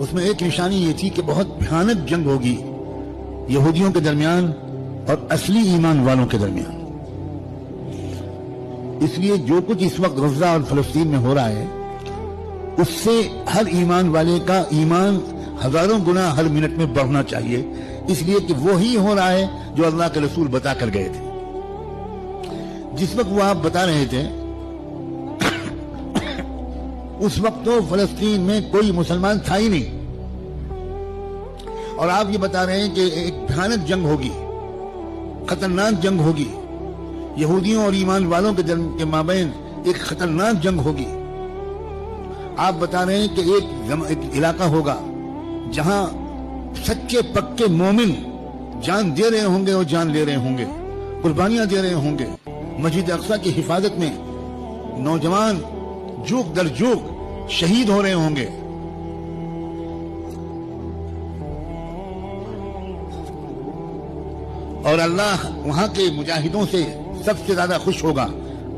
اس میں ایک نشانی یہ تھی کہ بہت بھیانک جنگ ہوگی یہودیوں کے درمیان اور اصلی ایمان والوں کے درمیان. اس لیے جو کچھ اس وقت غزہ اور فلسطین میں ہو رہا ہے اس سے ہر ایمان والے کا ایمان ہزاروں گنا ہر منٹ میں بڑھنا چاہیے، اس لیے کہ وہی ہو رہا ہے جو اللہ کے رسول بتا کر گئے تھے. جس وقت وہ آپ بتا رہے تھے اس وقت تو فلسطین میں کوئی مسلمان تھا ہی نہیں، اور آپ یہ بتا رہے ہیں کہ ایک بھیانک جنگ ہوگی، خطرناک جنگ ہوگی، یہودیوں اور ایمان والوں کے مابین ایک خطرناک جنگ ہوگی. آپ بتا رہے ہیں کہ ایک علاقہ ہوگا جہاں سچے پکے مومن جان دے رہے ہوں گے اور جان لے رہے ہوں گے، قربانیاں دے رہے ہوں گے. مسجد اقصی کی حفاظت میں نوجوان جوک در جوک شہید ہو رہے ہوں گے. اور اللہ وہاں کے مجاہدوں سے سب سے زیادہ خوش ہوگا،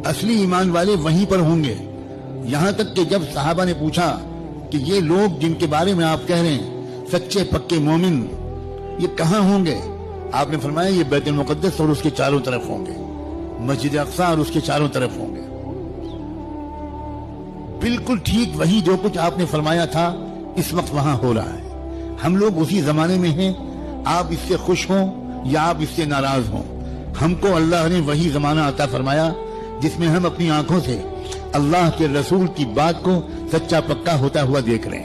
اصلی ایمان والے وہیں پر ہوں گے. یہاں تک کہ جب صحابہ نے پوچھا کہ یہ لوگ جن کے بارے میں آپ کہہ رہے ہیں سچے پکے مومن یہ کہاں ہوں گے، آپ نے فرمایا یہ بیت المقدس اور اس کے چاروں طرف ہوں گے، مسجد اقصی اور اس کے چاروں طرف ہوں گے. بالکل ٹھیک وہی جو کچھ آپ نے فرمایا تھا اس وقت وہاں ہو رہا ہے. ہم لوگ اسی زمانے میں ہیں، آپ اس سے خوش ہوں یا آپ اس سے ناراض ہوں، ہم کو اللہ نے وہی زمانہ عطا فرمایا جس میں ہم اپنی آنکھوں سے اللہ کے رسول کی بات کو سچا پکا ہوتا ہوا دیکھ رہے ہیں.